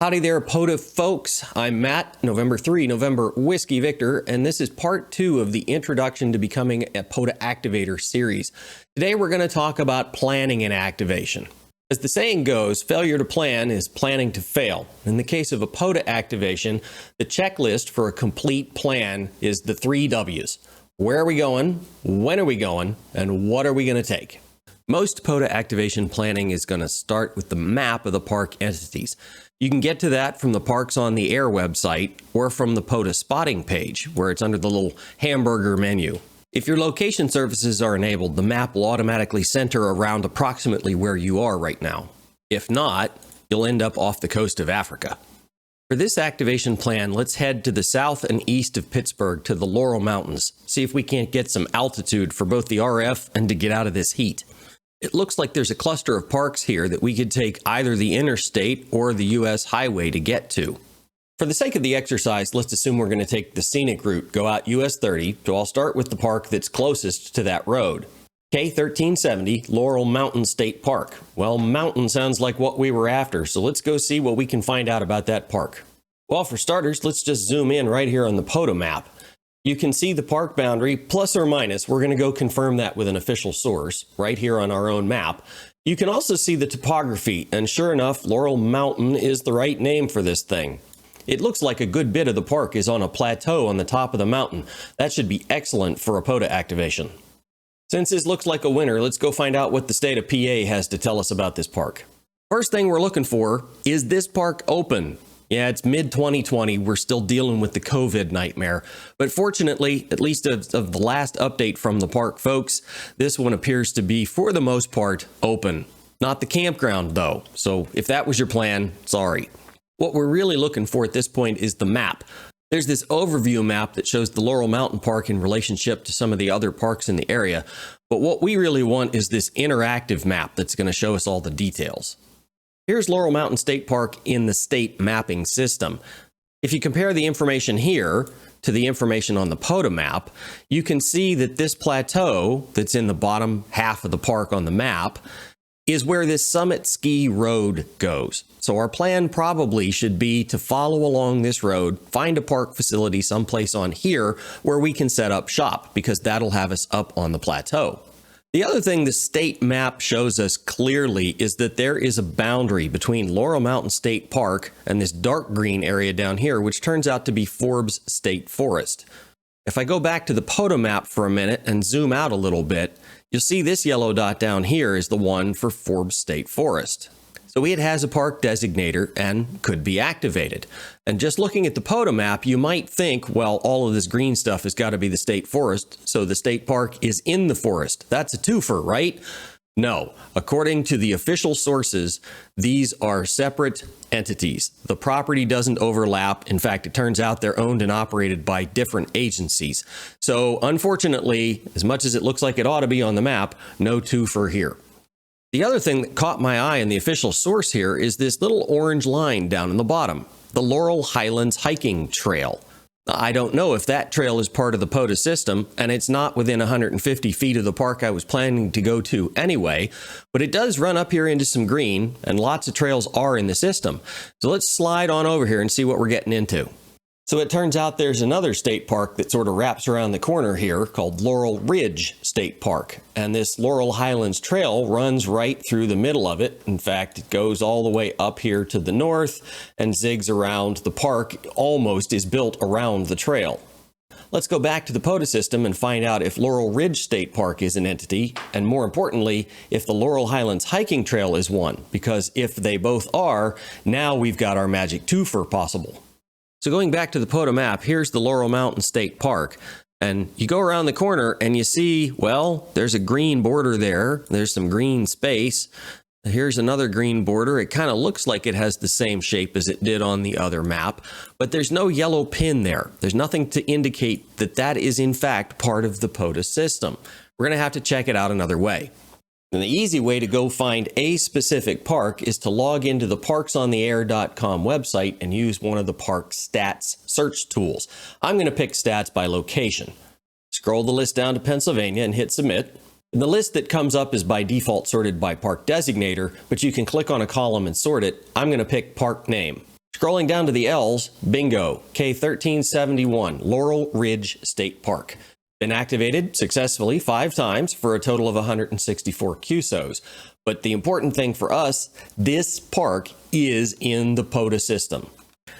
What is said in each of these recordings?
Howdy there, POTA folks. I'm Matt, November 3, November Whiskey Victor, and this is part 2 of the Introduction to Becoming a POTA Activator series. Today we're going to talk about planning and activation. As the saying goes, failure to plan is planning to fail. In the case of a POTA activation, the checklist for a complete plan is the 3 W's. Where are we going? When are we going? And what are we going to take? Most POTA activation planning is going to start with the map of the park entities. You can get to that from the Parks on the Air website or from the POTA spotting page, where it's under the little hamburger menu. If your location services are enabled, the map will automatically center around approximately where you are right now. If not, you'll end up off the coast of Africa. For this activation plan, let's head to the south and east of Pittsburgh to the Laurel Mountains, see if we can't get some altitude for both the RF and to get out of this heat. It looks like there's a cluster of parks here that we could take either the interstate or the U.S. highway to get to. For the sake of the exercise, let's assume we're going to take the scenic route, go out US 30, so I'll start with the park that's closest to that road. K1370, Laurel Mountain State Park. Well, mountain sounds like what we were after, so let's go see what we can find out about that park. Well, for starters, let's just zoom in right here on the POTA map. You can see the park boundary, plus or minus. We're going to go confirm that with an official source right here on our own map. You can also see the topography, and sure enough, Laurel Mountain is the right name for this thing. It looks like a good bit of the park is on a plateau on the top of the mountain. That should be excellent for a POTA activation. Since this looks like a winner, let's go find out what the state of PA has to tell us about this park. First thing we're looking for, is this park open? Yeah, it's mid-2020. We're still dealing with the COVID nightmare. But fortunately, at least of the last update from the park folks, this one appears to be, for the most part, open. Not the campground, though. So if that was your plan, sorry. What we're really looking for at this point is the map. There's this overview map that shows the Laurel Mountain Park in relationship to some of the other parks in the area. But what we really want is this interactive map that's going to show us all the details. Here's Laurel Mountain State Park in the state mapping system. If you compare the information here to the information on the POTA map, you can see that this plateau that's in the bottom half of the park on the map is where this Summit Ski Road goes. So our plan probably should be to follow along this road, find a park facility someplace on here where we can set up shop, because that'll have us up on the plateau. The other thing the state map shows us clearly is that there is a boundary between Laurel Mountain State Park and this dark green area down here, which turns out to be Forbes State Forest. If I go back to the POTA map for a minute and zoom out a little bit, you'll see this yellow dot down here is the one for Forbes State Forest. So it has a park designator and could be activated. And just looking at the POTA map, you might think, well, all of this green stuff has got to be the state forest, so the state park is in the forest. That's a twofer, right? No. According to the official sources, these are separate entities. The property doesn't overlap. In fact, it turns out they're owned and operated by different agencies. So unfortunately, as much as it looks like it ought to be on the map, no twofer here. The other thing that caught my eye in the official source here is this little orange line down in the bottom, the Laurel Highlands Hiking Trail. I don't know if that trail is part of the POTA system, and it's not within 150 feet of the park I was planning to go to anyway, but it does run up here into some green, and lots of trails are in the system. So let's slide on over here and see what we're getting into. So it turns out there's another state park that sort of wraps around the corner here called Laurel Ridge State Park. And this Laurel Highlands Trail runs right through the middle of it. In fact, it goes all the way up here to the north and zigs around the park. Almost is built around the trail. Let's go back to the POTA system and find out if Laurel Ridge State Park is an entity, and more importantly, if the Laurel Highlands Hiking Trail is one. Because if they both are, now we've got our magic twofer possible. So going back to the POTA map, here's the Laurel Mountain State Park. And you go around the corner and you see, well, there's a green border there. There's some green space. Here's another green border. It kind of looks like it has the same shape as it did on the other map, but there's no yellow pin there. There's nothing to indicate that that is in fact part of the POTA system. We're going to have to check it out another way. And the easy way to go find a specific park is to log into the parksontheair.com website and use one of the park stats search tools. I'm going to pick stats by location. Scroll the list down to Pennsylvania and hit submit. And the list that comes up is by default sorted by park designator, but you can click on a column and sort it. I'm going to pick park name. Scrolling down to the L's, bingo, K1371, Laurel Ridge State Park. Been activated successfully 5 times for a total of 164 QSOs. But the important thing for us, this park is in the POTA system.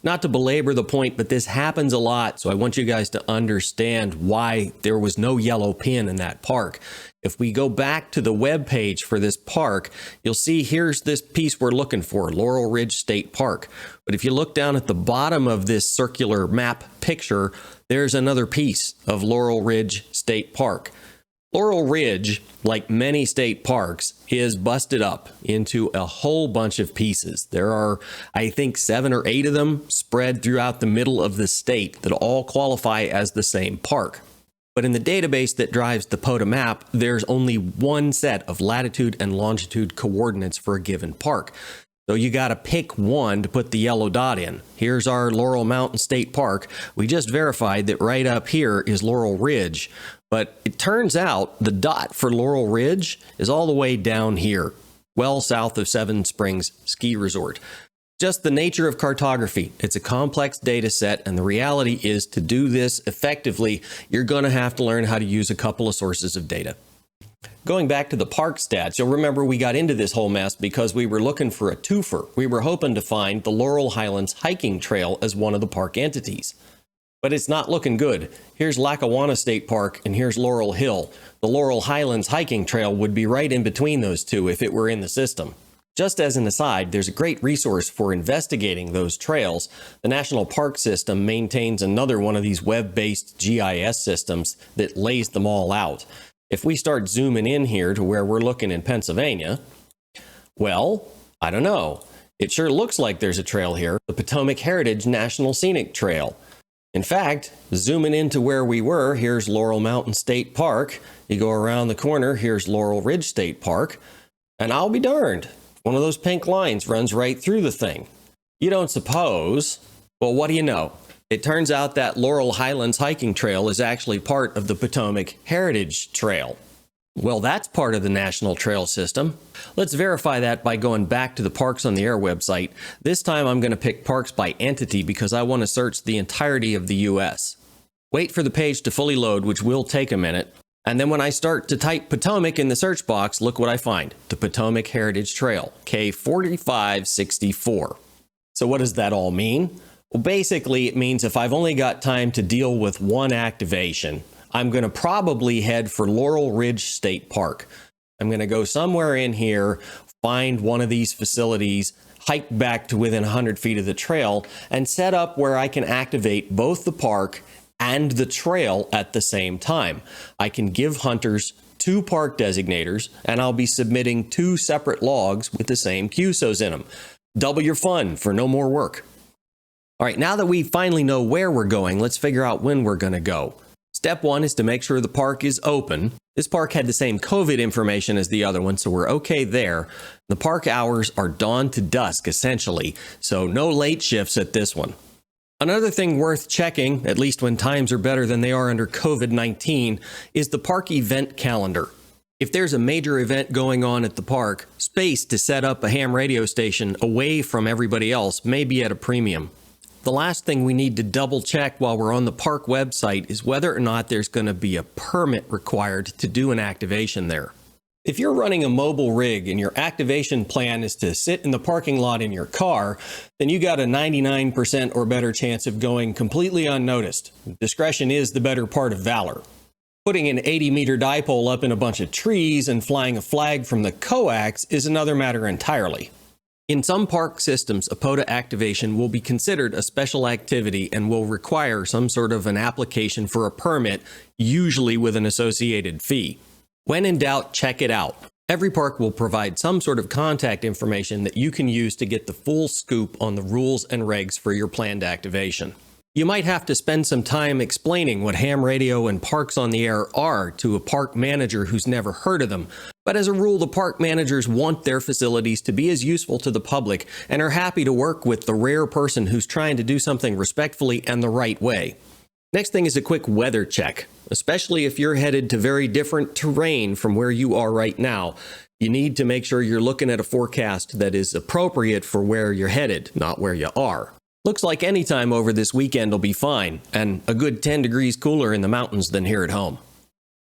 Not to belabor the point, but this happens a lot, so I want you guys to understand why there was no yellow pin in that park. If we go back to the web page for this park, you'll see here's this piece we're looking for, Laurel Ridge State Park. But if you look down at the bottom of this circular map picture, there's another piece of Laurel Ridge State Park. Laurel Ridge, like many state parks, is busted up into a whole bunch of pieces. There are, I think, 7 or 8 of them spread throughout the middle of the state that all qualify as the same park. But in the database that drives the POTA map, there's only one set of latitude and longitude coordinates for a given park. So you got to pick one to put the yellow dot in. Here's our Laurel Mountain State Park. We just verified that right up here is Laurel Ridge. But it turns out the dot for Laurel Ridge is all the way down here, well south of Seven Springs Ski Resort. Just the nature of cartography. It's a complex data set, and the reality is to do this effectively, you're going to have to learn how to use a couple of sources of data. Going back to the park stats, you'll remember we got into this whole mess because we were looking for a twofer. We were hoping to find the Laurel Highlands Hiking Trail as one of the park entities. But it's not looking good. Here's Lackawanna State Park and here's Laurel Hill. The Laurel Highlands Hiking Trail would be right in between those two if it were in the system. Just as an aside, there's a great resource for investigating those trails. The National Park System maintains another one of these web-based GIS systems that lays them all out. If we start zooming in here to where we're looking in Pennsylvania, well, I don't know. It sure looks like there's a trail here, the Potomac Heritage National Scenic Trail. In fact, zooming into where we were, here's Laurel Mountain State Park. You go around the corner, here's Laurel Ridge State Park. And I'll be darned, one of those pink lines runs right through the thing. You don't suppose? Well, what do you know? It turns out that Laurel Highlands Hiking Trail is actually part of the Potomac Heritage Trail. Well, that's part of the National Trail System. Let's verify that by going back to the Parks on the Air website. This time I'm going to pick parks by entity because I want to search the entirety of the US. Wait for the page to fully load, which will take a minute. And then when I start to type Potomac in the search box, look what I find. The Potomac Heritage Trail, K4564. So what does that all mean? Well, basically it means if I've only got time to deal with one activation, I'm going to probably head for Laurel Ridge State Park. I'm going to go somewhere in here, find one of these facilities, hike back to within 100 feet of the trail, and set up where I can activate both the park and the trail at the same time. I can give hunters 2 park designators, and I'll be submitting 2 separate logs with the same QSOs in them. Double your fun for no more work. All right, now that we finally know where we're going, let's figure out when we're going to go. Step 1 is to make sure the park is open. This park had the same COVID information as the other one, so we're okay there. The park hours are dawn to dusk, essentially, so no late shifts at this one. Another thing worth checking, at least when times are better than they are under COVID-19, is the park event calendar. If there's a major event going on at the park, space to set up a ham radio station away from everybody else may be at a premium. The last thing we need to double check while we're on the park website is whether or not there's going to be a permit required to do an activation there. If you're running a mobile rig and your activation plan is to sit in the parking lot in your car, then you got a 99% or better chance of going completely unnoticed. Discretion is the better part of valor. Putting an 80-meter dipole up in a bunch of trees and flying a flag from the coax is another matter entirely. In some park systems, a POTA activation will be considered a special activity and will require some sort of an application for a permit, usually with an associated fee. When in doubt, check it out. Every park will provide some sort of contact information that you can use to get the full scoop on the rules and regs for your planned activation. You might have to spend some time explaining what ham radio and parks on the air are to a park manager who's never heard of them, but as a rule, the park managers want their facilities to be as useful to the public and are happy to work with the rare person who's trying to do something respectfully and the right way. Next thing is a quick weather check, especially if you're headed to very different terrain from where you are right now. You need to make sure you're looking at a forecast that is appropriate for where you're headed, not where you are. Looks like any time over this weekend will be fine, and a good 10 degrees cooler in the mountains than here at home.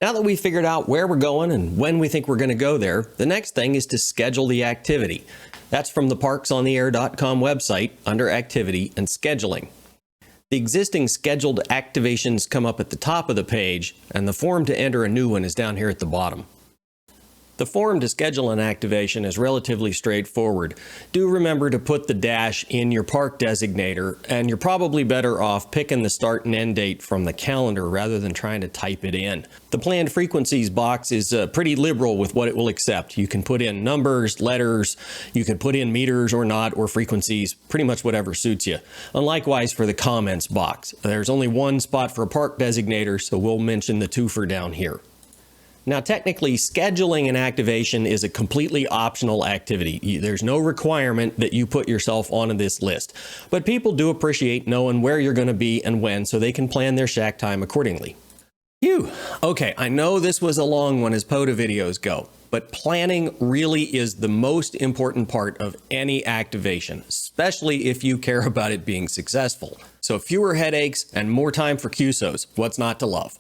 Now that we've figured out where we're going and when we think we're going to go there, the next thing is to schedule the activity. That's from the parksontheair.com website under Activity and Scheduling. The existing scheduled activations come up at the top of the page, and the form to enter a new one is down here at the bottom. The form to schedule an activation is relatively straightforward. Do remember to put the dash in your park designator, and you're probably better off picking the start and end date from the calendar rather than trying to type it in. The planned frequencies box is pretty liberal with what it will accept. You can put in numbers, letters, you can put in meters or not, or frequencies, pretty much whatever suits you. And likewise for the comments box. There's only one spot for a park designator, so we'll mention the twofer down here. Now, technically, scheduling an activation is a completely optional activity. There's no requirement that you put yourself onto this list, but people do appreciate knowing where you're going to be and when so they can plan their shack time accordingly. Phew. Okay, I know this was a long one as POTA videos go, but planning really is the most important part of any activation, especially if you care about it being successful. So fewer headaches and more time for QSOs. What's not to love?